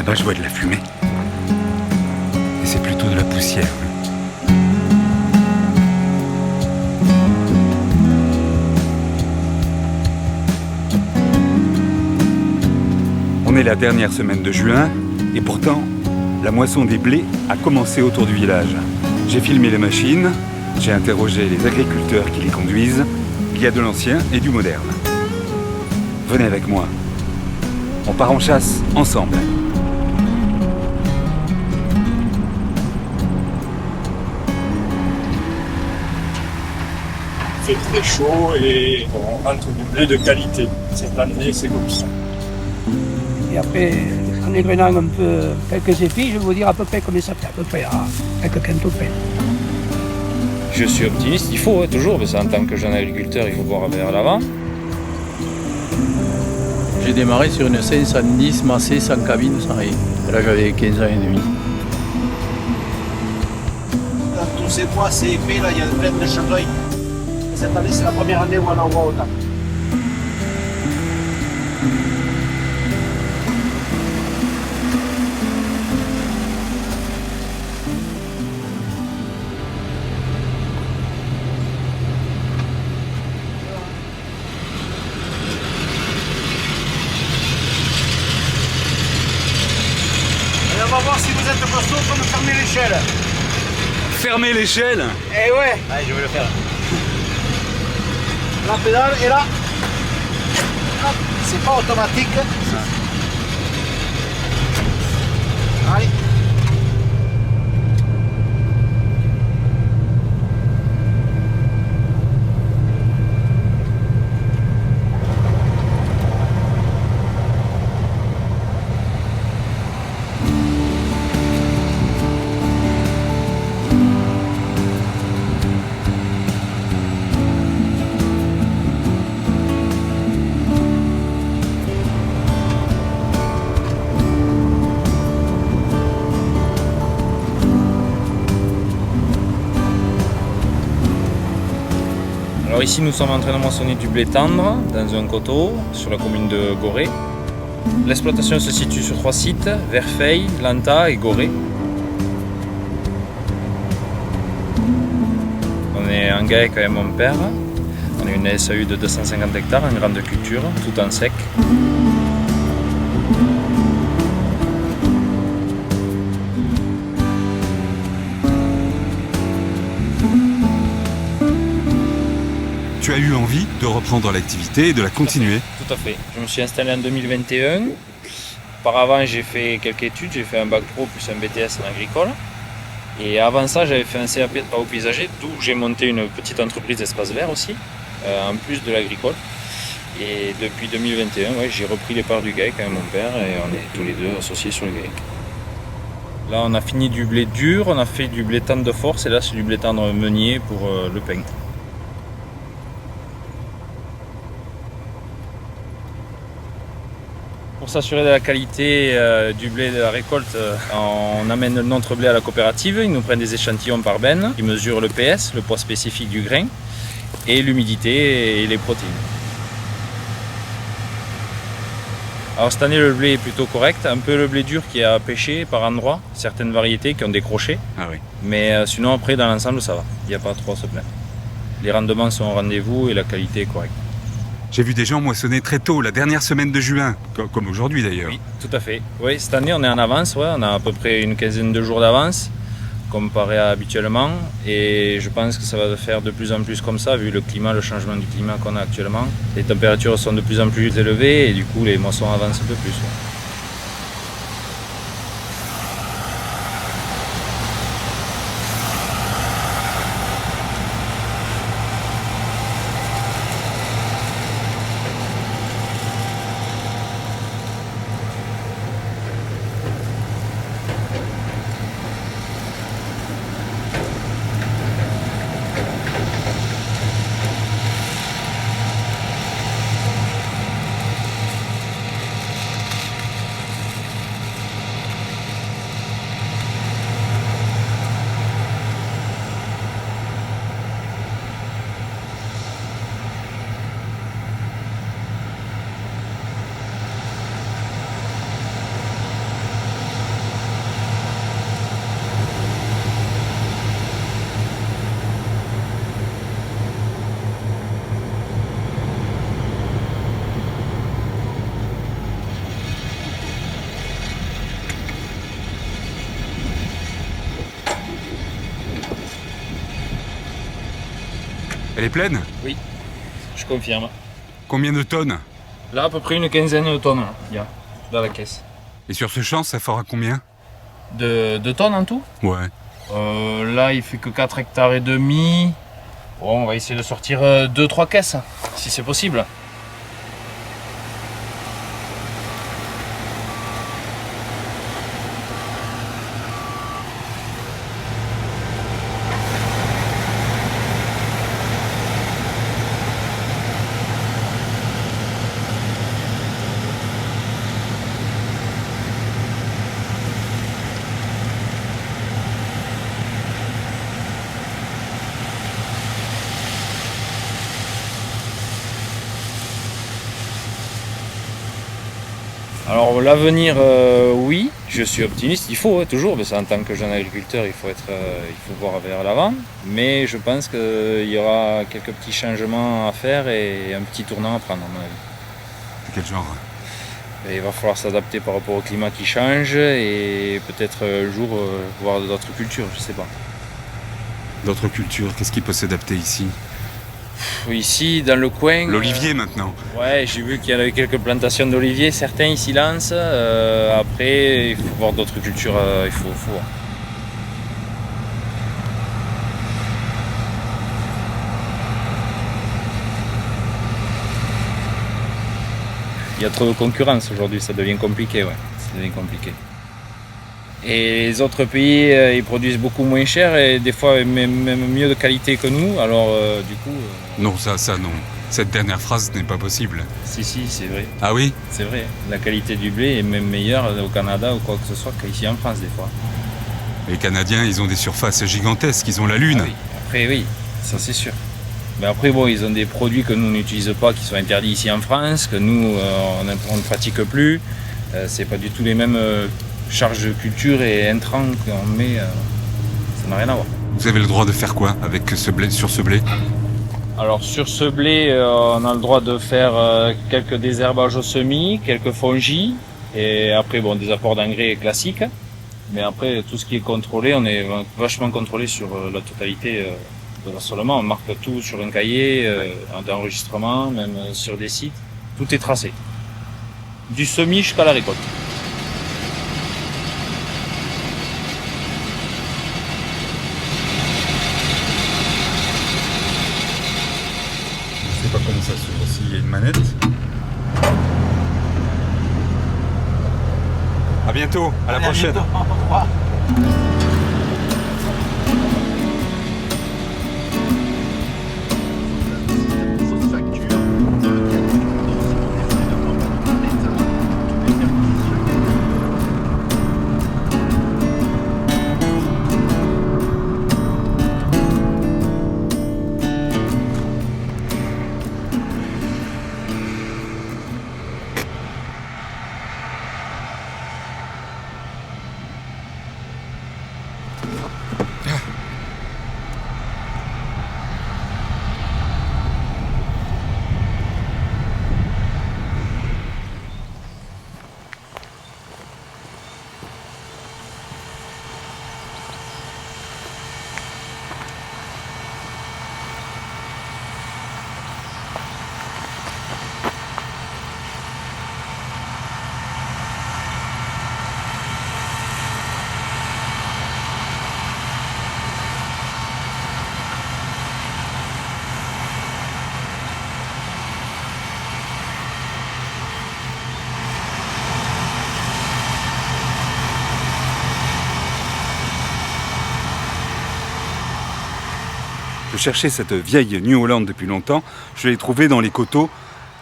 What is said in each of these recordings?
Là-bas, je vois de la fumée. Et c'est plutôt de la poussière. On est la dernière semaine de juin, et pourtant, la moisson des blés a commencé autour du village. J'ai filmé les machines, j'ai interrogé les agriculteurs qui les conduisent. Il y a de l'ancien et du moderne. Venez avec moi. On part en chasse ensemble. C'est très chaud et on rentre du blé de qualité. Cette année, c'est comme ça. Et après, en égrenant un peu quelques épis, je vais vous dire à peu près combien ça fait, à peu près à quelques quintaux de pain. Je suis optimiste, il faut toujours, parce qu'en tant que jeune agriculteur, il faut voir vers l'avant. J'ai démarré sur une 510 massée, sans cabine, sans rien. Et là, j'avais 15 ans et demi. Dans tous ces bois, c'est épais, là, il y a plein de chatouilles. Cette année, c'est la première année où on en voit autant. On va voir si vous êtes costaud pour nous fermer l'échelle. Fermez l'échelle. Eh ouais. Allez, je vais le faire. La pédale est là. Hop, c'est pas automatique. Allez. Alors ici, nous sommes en train de moissonner du blé tendre dans un coteau sur la commune de Gorée. L'exploitation se situe sur 3 sites, Verfeil, Lanta et Gorée. On est en GAEC avec mon père. On est une SAU de 250 hectares en grande culture, tout en sec. Tu as eu envie de reprendre l'activité et de la continuer. Tout à fait. Je me suis installé en 2021. Auparavant, j'ai fait quelques études. J'ai fait un bac pro plus un BTS en agricole. Et avant ça, j'avais fait un CAP de travaux paysagers, d'où j'ai monté une petite entreprise d'espace vert aussi, en plus de l'agricole. Et depuis 2021, j'ai repris les parts du GAEC avec mon père et on est tous les deux associés sur le GAEC. Là, on a fini du blé dur, on a fait du blé tendre de force et là, c'est du blé tendre meunier pour le pain. Pour s'assurer de la qualité du blé de la récolte, on amène notre blé à la coopérative. Ils nous prennent des échantillons par benne. Ils mesurent le PS, le poids spécifique du grain, et l'humidité et les protéines. Alors cette année, le blé est plutôt correct. Un peu le blé dur qui a pêché par endroits, certaines variétés qui ont décroché. Ah oui. Mais sinon, après, dans l'ensemble, ça va. Il n'y a pas trop à se plaindre. Les rendements sont au rendez-vous et la qualité est correcte. J'ai vu des gens moissonner très tôt, la dernière semaine de juin, comme aujourd'hui d'ailleurs. Oui, tout à fait. Oui, cette année, on est en avance. On a à peu près une quinzaine de jours d'avance, comparé à habituellement. Et je pense que ça va faire de plus en plus comme ça, vu le climat, le changement du climat qu'on a actuellement. Les températures sont de plus en plus élevées et du coup, les moissons avancent un peu plus. Elle est pleine? Je confirme. Combien de tonnes? Là, à peu près une quinzaine de tonnes, il y a dans la caisse. Et sur ce champ, ça fera combien? De tonnes en tout? Ouais. Là, il fait que 4 hectares et demi. Bon, on va essayer de sortir 2-3 caisses, si c'est possible. Alors l'avenir, oui, je suis optimiste. Il faut toujours, parce qu'en tant que jeune agriculteur, il faut voir vers l'avant. Mais je pense qu'il y aura quelques petits changements à faire et un petit tournant à prendre, à mon avis. De quel genre? Et il va falloir s'adapter par rapport au climat qui change et peut-être un jour voir d'autres cultures, je sais pas. D'autres cultures, qu'est-ce qui peut s'adapter ici? Ici, dans le coin... L'olivier maintenant. Ouais, j'ai vu qu'il y avait quelques plantations d'oliviers, certains ils s'y lancent. Après, il faut voir d'autres cultures, il faut voir. Il y a trop de concurrence aujourd'hui, ça devient compliqué, ouais. Ça devient compliqué. Et les autres pays, ils produisent beaucoup moins cher et des fois même mieux de qualité que nous. Alors du coup... Non, ça non. Cette dernière phrase n'est pas possible. Si, c'est vrai. Ah oui? C'est vrai. La qualité du blé est même meilleure au Canada ou quoi que ce soit qu'ici en France des fois. Les Canadiens, ils ont des surfaces gigantesques, ils ont la Lune. Ah oui. Après oui, ça c'est sûr. Mais après bon, ils ont des produits que nous n'utilisons pas, qui sont interdits ici en France, que nous on ne pratique plus. C'est pas du tout les mêmes... charge de culture et intrants qu'on met, ça n'a rien à voir. Vous avez le droit de faire quoi avec ce blé, sur ce blé? Alors sur ce blé, on a le droit de faire quelques désherbages au semis, quelques fongies, et après bon, des apports d'engrais classiques. Mais après tout ce qui est contrôlé, on est vachement contrôlé sur la totalité de l'assolement. On marque tout sur un cahier d'enregistrement, même sur des sites. Tout est tracé. Du semis jusqu'à la récolte. Je sais pas comment ça s'ouvre, s'il y a une manette. À bientôt, à la prochaine. Je cherchais cette vieille New Holland depuis longtemps. Je l'ai trouvée dans les coteaux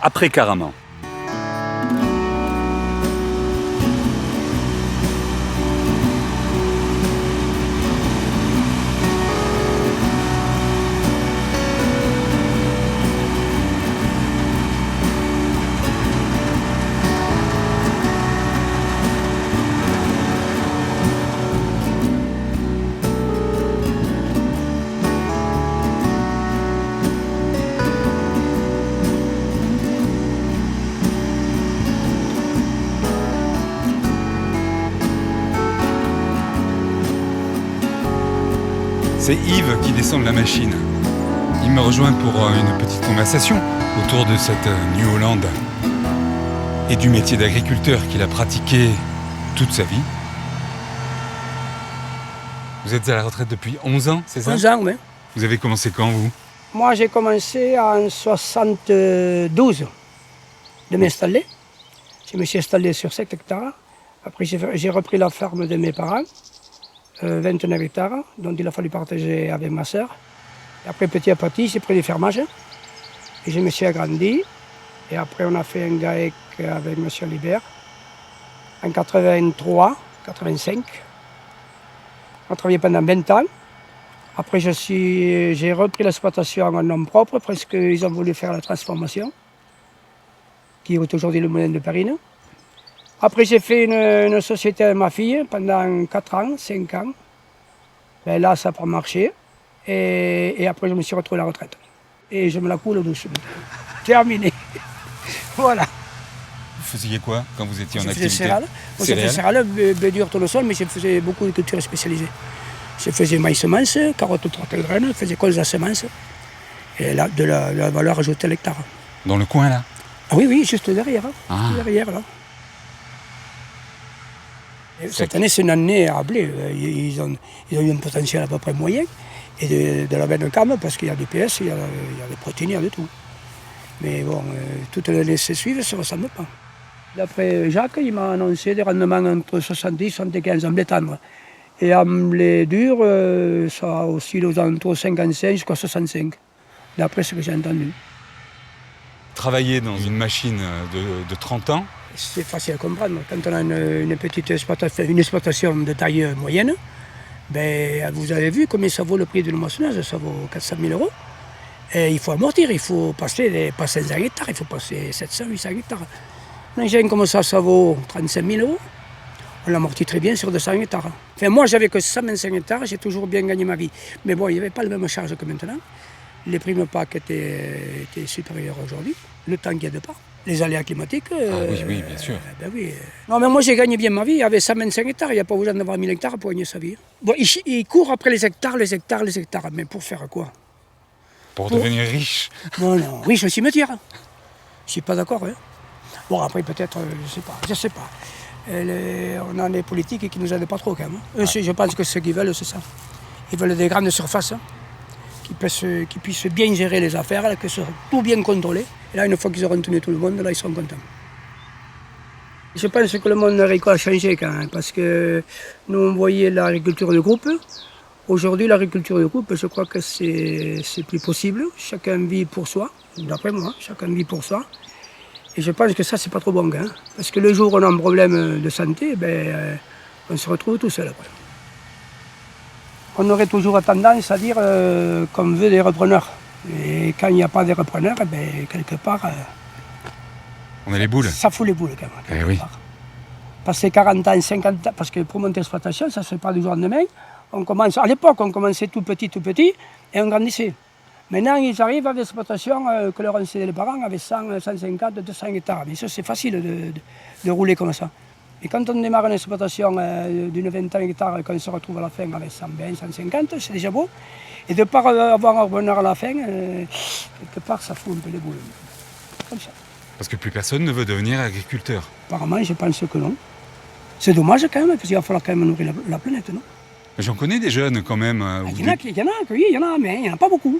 après Caraman. C'est Yves qui descend de la machine. Il Il me rejoint pour une petite conversation autour de cette New Holland et du métier d'agriculteur qu'il a pratiqué toute sa vie. Vous êtes à la retraite depuis 11 ans, c'est ça? 11 ans, oui. Vous avez commencé quand, vous? Moi, j'ai commencé en 72 de m'installer. Je me suis installé sur 7 hectares. Après, j'ai repris la ferme de mes parents, 29 hectares, dont il a fallu partager avec ma sœur. Et après, petit à petit, j'ai pris des fermages. Et je me suis agrandi. Et après, on a fait un GAEC avec M. Libert en 83, 85. On a travaillé pendant 20 ans. Après, j'ai repris l'exploitation en nom propre, parce qu'ils ont voulu faire la transformation, qui est aujourd'hui le moulin de Périne. Après, j'ai fait une société avec ma fille pendant 4 ans, 5 ans. Ben là, ça n'a pas marché. Et après, je me suis retrouvé à la retraite. Et je me la coule doucement. Terminé. Voilà. Vous faisiez quoi quand vous étiez en Je faisais activité? céréales. Moi, je faisais céréales, blé dur, tournesol, mais je faisais beaucoup de cultures spécialisées. Je faisais maïs semences, carottes trotte graines, je faisais colza semences. Et là, de la valeur ajoutée à l'hectare. Dans le coin, là? Ah oui, oui, juste derrière. Ah. Derrière, là. Et cette année, c'est une année à blé. Ils ont eu un potentiel à peu près moyen. Et de la veine cam, parce qu'il y a du PS, il y a des protéines, il y a de tout. Mais bon, toutes les années qui suivent ne se ressemblent pas. D'après Jacques, il m'a annoncé des rendements entre 70 et 75 en blé tendre. Et en blé dur, ça oscille aux alentours 55 jusqu'à 65, d'après ce que j'ai entendu. Travailler dans une machine de 30 ans, C'est facile à comprendre. Quand on a une petite exploitation de taille moyenne, ben, vous avez vu combien ça vaut le prix d'une moissonneuse, ça vaut 400 000 €. Et il faut amortir, il faut passer pas 500 hectares, il faut passer 700, 800 hectares. Un engin comme ça vaut 35 000 €. On l'amortit très bien sur 200 hectares. Enfin, moi, j'avais que 125 hectares, j'ai toujours bien gagné ma vie. Mais bon, il n'y avait pas la même charge que maintenant. Les primes PAC étaient supérieures aujourd'hui. Le temps qui aide pas. Les aléas climatiques. oui, bien sûr. Ben oui. Non, mais moi, j'ai gagné bien ma vie. Avec 125 hectares, il n'y a pas besoin d'avoir 1000 hectares pour gagner sa vie. Bon, il court après les hectares. Mais pour faire quoi? Pour devenir riche. Non, riche au cimetière. Je ne suis pas d'accord. Hein. Bon, après, peut-être, je sais pas. On a des politiques qui ne nous aident pas trop, quand même. Eux, je pense que ce qu'ils veulent, c'est ça. Ils veulent des grandes surfaces, qui puissent bien gérer les affaires, que ce soit tout bien contrôlé. Et là, une fois qu'ils auront tenu tout le monde, là, ils seront contents. Je pense que le monde agricole a changé, quand même, parce que nous, on voyait l'agriculture de groupe. Aujourd'hui, l'agriculture de groupe, je crois que c'est plus possible. Chacun vit pour soi, d'après moi, chacun vit pour soi. Et je pense que ça, c'est pas trop bon, hein, parce que le jour où on a un problème de santé, on se retrouve tout seul après. On aurait toujours tendance à dire qu'on veut des repreneurs. Et quand il n'y a pas de repreneurs, quelque part, On a les boules. ça fout les boules quand même. Oui. Passer 40 ans, 50 ans, parce que pour monter l'exploitation, ça ne se fait pas du jour au lendemain. À l'époque, on commençait tout petit, et on grandissait. Maintenant, ils arrivent à des exploitations que leur ont cédé les parents avec 100, 150, 200 hectares. Mais ça, c'est facile de rouler comme ça. Et quand on démarre une exploitation d'une vingtaine d'hectares et qu'on se retrouve à la fin avec 120, 150, c'est déjà beau. Et de ne pas avoir un reveneur à la fin, quelque part, ça fout un peu les boules. Comme ça. Parce que plus personne ne veut devenir agriculteur. Apparemment, je pense que non. C'est dommage quand même, parce qu'il va falloir quand même nourrir la planète, non? Mais j'en connais des jeunes quand même. Il y en a, mais il n'y en a pas beaucoup.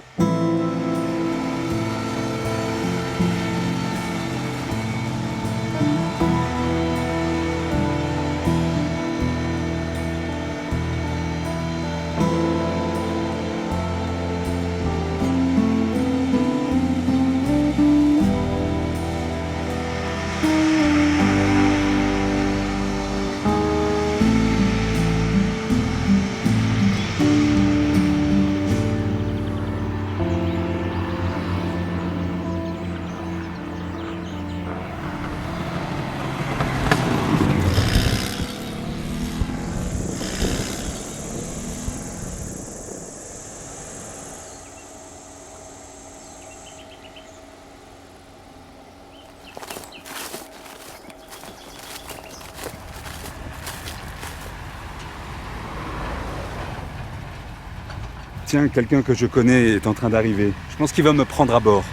Tiens, quelqu'un que je connais est en train d'arriver. Je pense qu'il va me prendre à bord.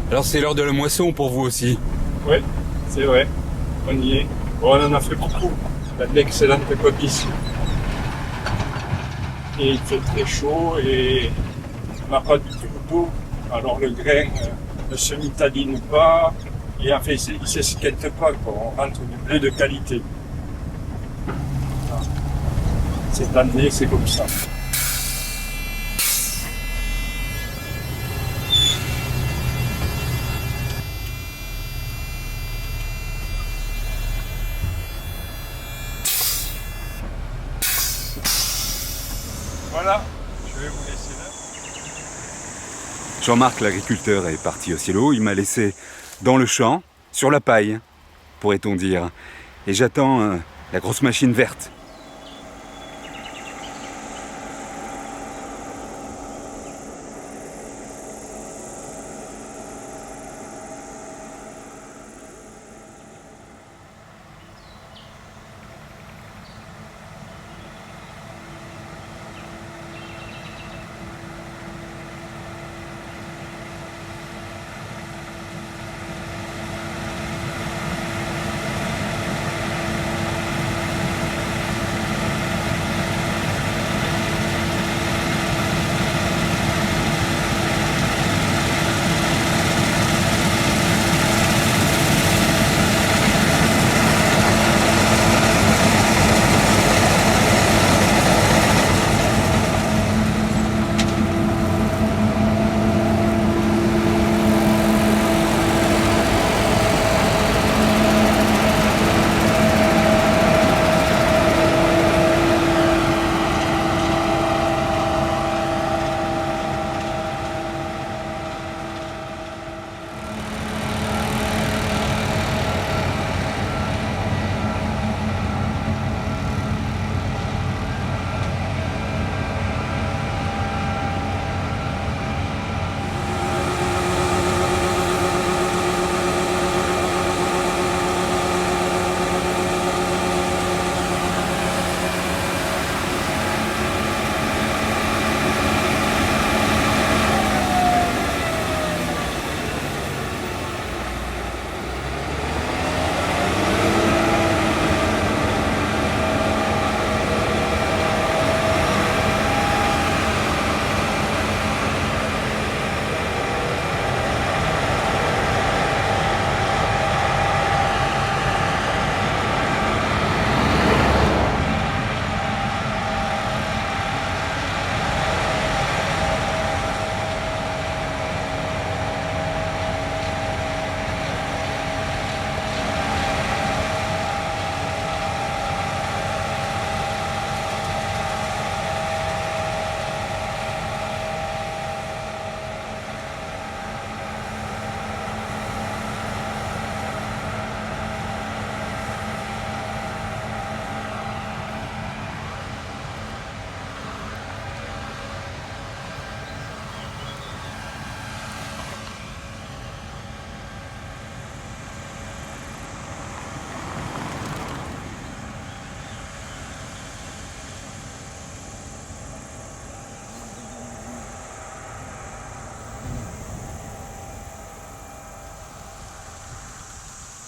Alors c'est l'heure de la moisson pour vous aussi. Oui, c'est vrai. On y est. Bon, on en a fait beaucoup. On a de l'excellente coquille. Et il fait très chaud et on n'a pas du tout d'eau. Alors le grain ne se mitaline pas. Et en fait, il ne s'esquinte pas. On rentre du blé de qualité. Voilà. Cette année, c'est comme ça. Voilà, je vais vous laisser là. Jean-Marc, l'agriculteur, est parti au cielo. Il m'a laissé dans le champ, sur la paille, pourrait-on dire. Et j'attends la grosse machine verte.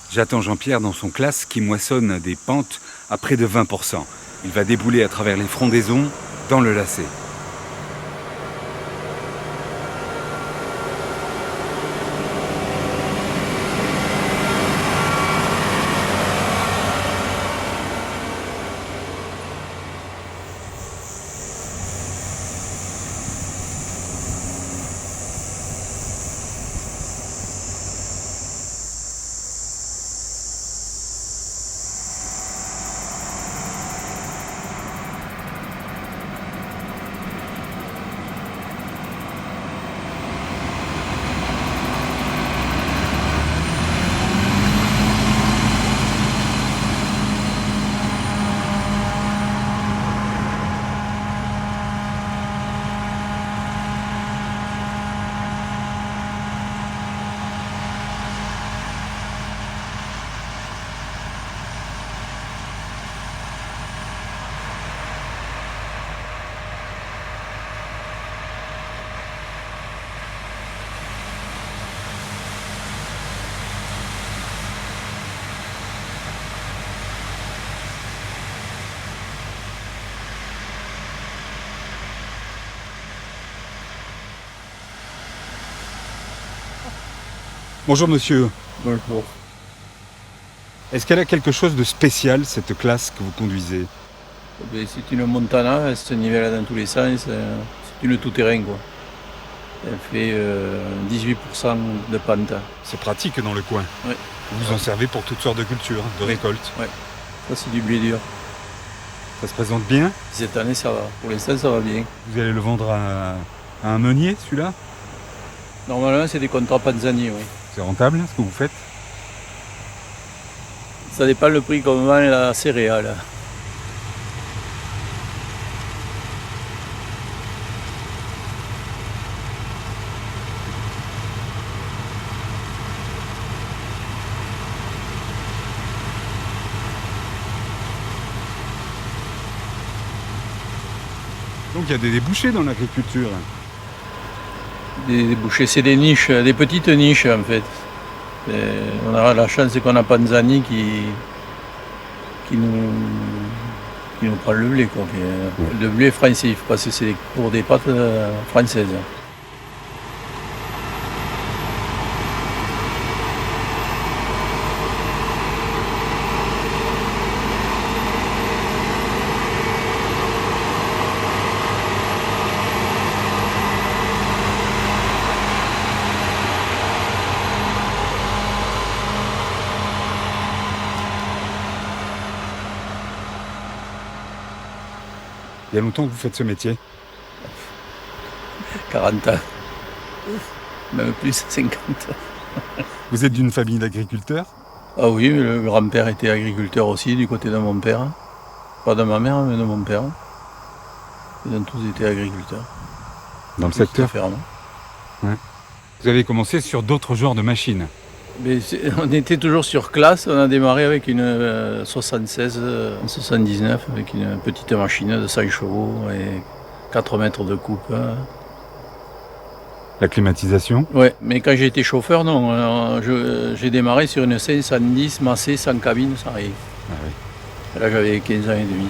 J'attends Jean-Pierre dans son classe qui moissonne des pentes à près de 20%. Il va débouler à travers les frondaisons dans le lacet. Bonjour monsieur. Bonjour. Est-ce qu'elle a quelque chose de spécial, cette classe que vous conduisez? C'est une Montana, elle se nivelle dans tous les sens, c'est une tout-terrain quoi. Elle fait 18% de pente. C'est pratique dans le coin. Oui. Vous en servez pour toutes sortes de cultures, de récoltes. Ça c'est du blé dur. Ça se présente bien. Cette année ça va, pour l'instant ça va bien. Vous allez le vendre à un meunier, celui-là? Normalement c'est des contrats Panzani, oui. C'est rentable, ce que vous faites? Ça dépend le prix qu'on vend la céréale. Donc il y a des débouchés dans l'agriculture. Des débouchés, c'est des niches, des petites niches en fait. On a la chance qu'on a Panzani qui nous prend le blé. Quoi. Le blé français, parce que c'est pour des pâtes françaises. Il y a longtemps que vous faites ce métier? 40 ans. Même plus, 50 ans. Vous êtes d'une famille d'agriculteurs? Ah oui, le grand-père était agriculteur aussi, du côté de mon père. Pas de ma mère, mais de mon père. Ils ont tous été agriculteurs. Dans le secteur? Ferme. Vous avez commencé sur d'autres genres de machines. Mais on était toujours sur classe, on a démarré avec une 76, 79, avec une petite machine de 100 chevaux et 4 mètres de coupe. La climatisation? Ouais, mais quand j'ai été chauffeur, non, j'ai démarré sur une 510 massée sans cabine, sans rien. Ah oui. Là j'avais 15 ans et demi.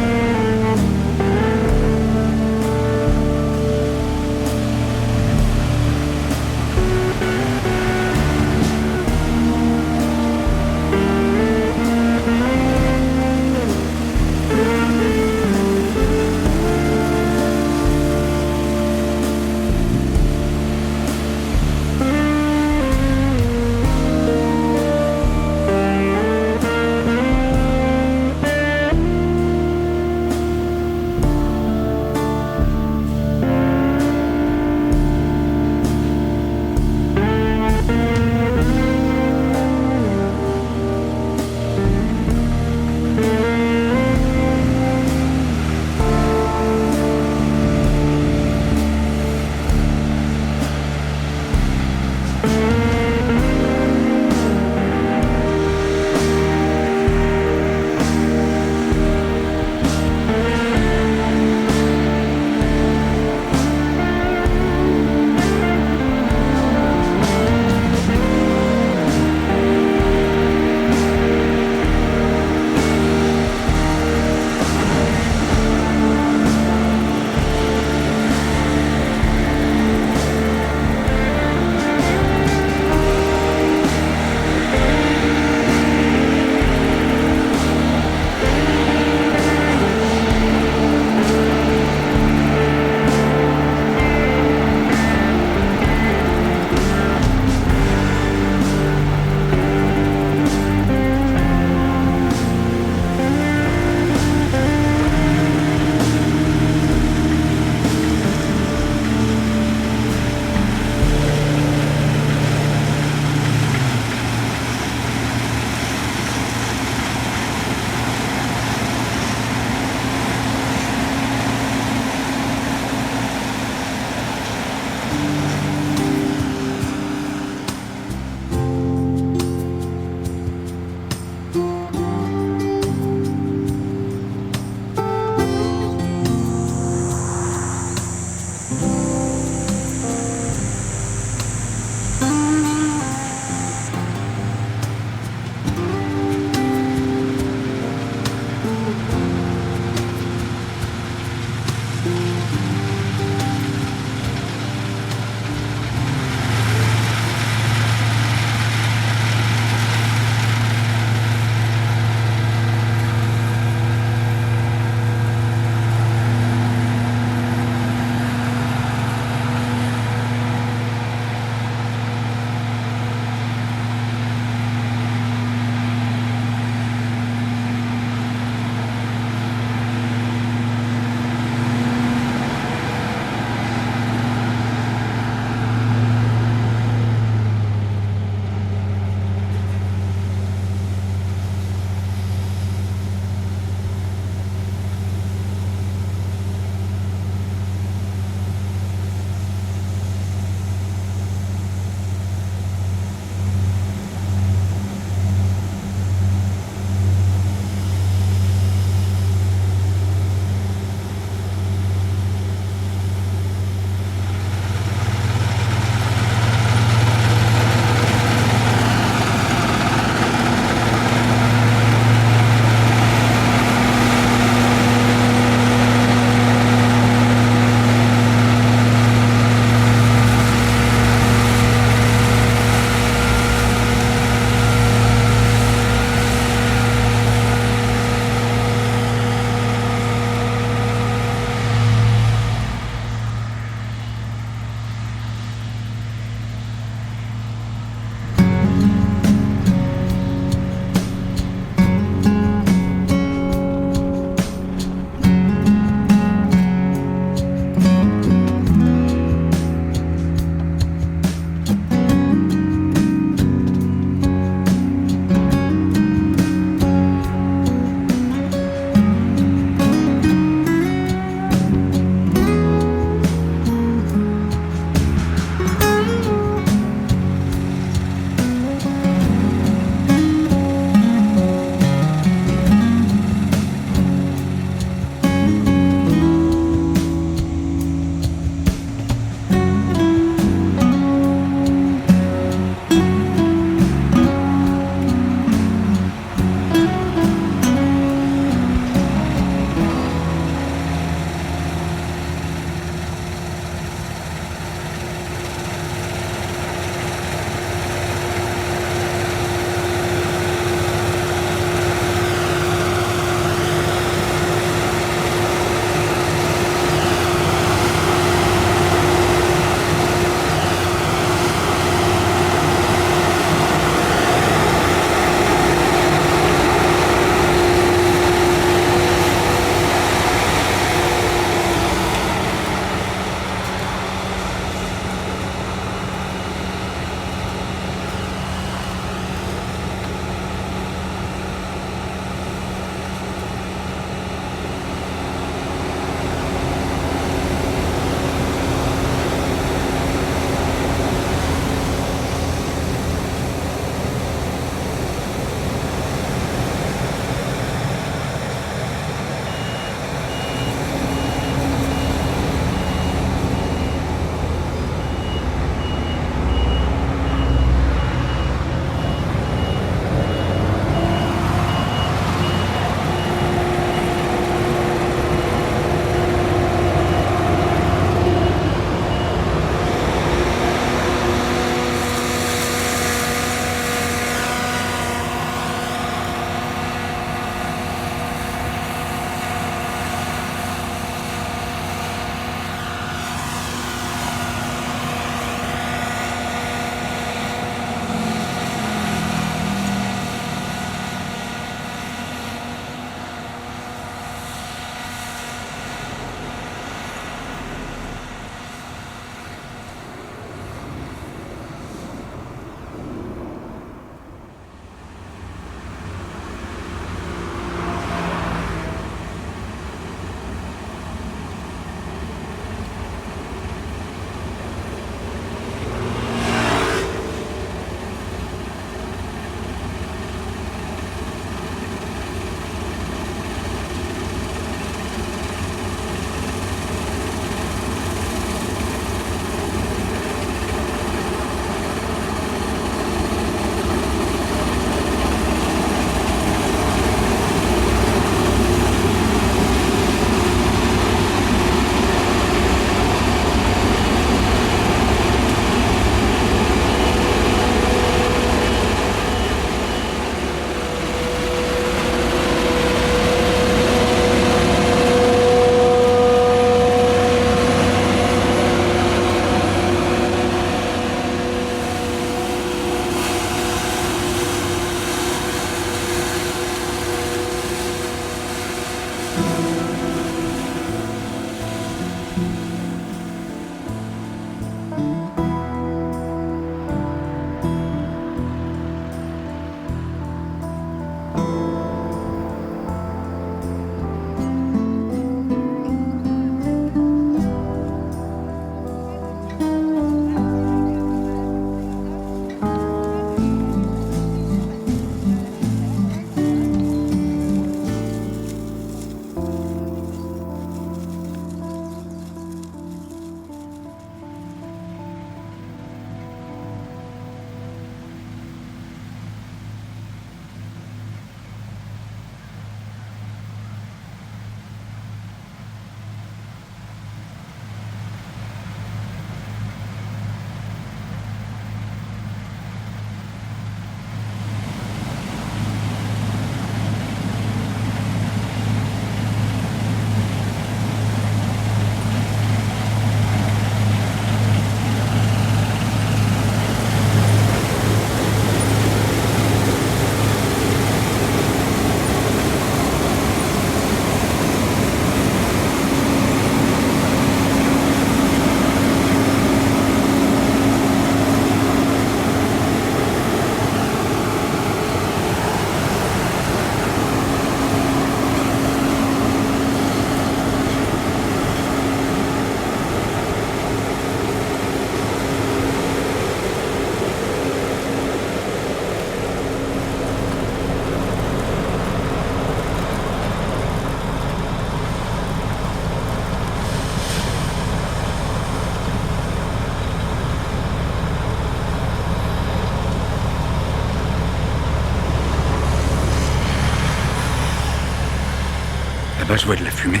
Là-bas, je vois de la fumée.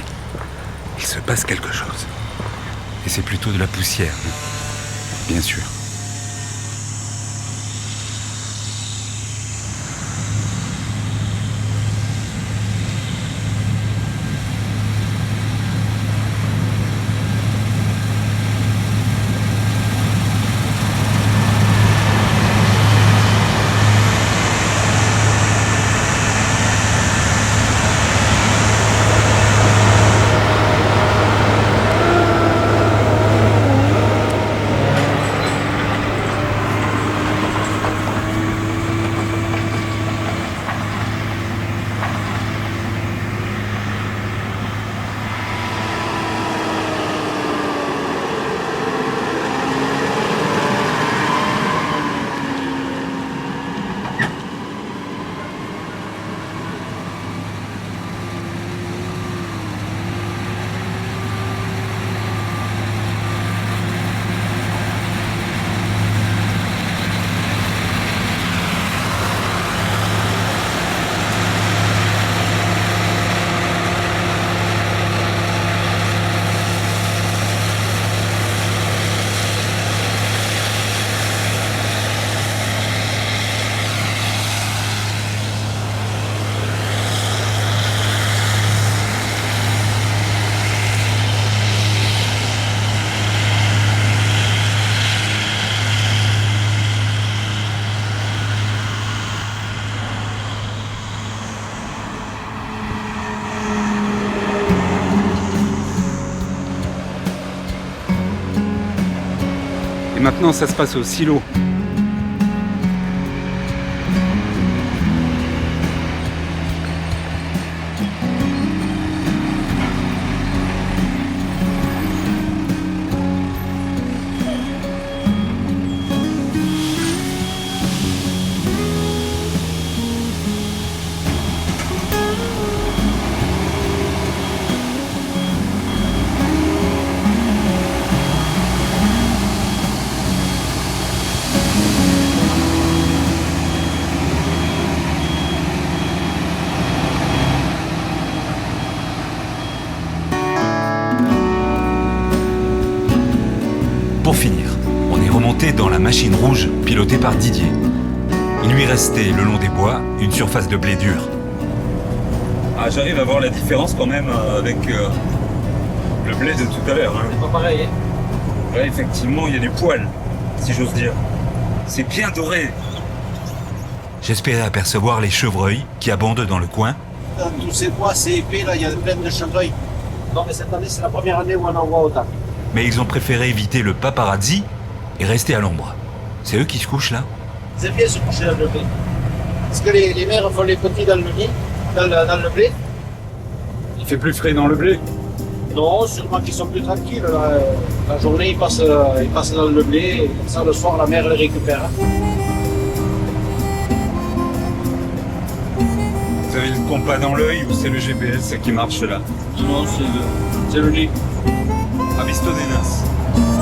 Il se passe quelque chose. Et c'est plutôt de la poussière, bien sûr. Et maintenant, ça se passe au silo. Pour finir, on est remonté dans la machine rouge pilotée par Didier. Il lui restait le long des bois une surface de blé dur. Ah, j'arrive à voir la différence quand même avec le blé de tout à l'heure. Hein. C'est pas pareil, hein. Ouais, effectivement, il y a du poil, si j'ose dire. C'est bien doré. J'espérais apercevoir les chevreuils qui abondent dans le coin, Dans tous ces bois, c'est épais, là, il y a plein de chevreuils. Non, mais cette année, c'est la première année où on en voit autant. mais ils ont préféré éviter le paparazzi et rester à l'ombre. C'est eux qui se couchent là? C'est bien se coucher dans le blé. Parce que les mères font les petits dans le nid, dans le blé. Il fait plus frais dans le blé. Non, sûrement qu'ils sont plus tranquilles. La journée, ils passent dans le blé, et comme ça, le soir, la mère les récupère. Vous avez le compas dans l'œil ou c'est le GPS qui marche là? Non, c'est le lit. Avisto de nas.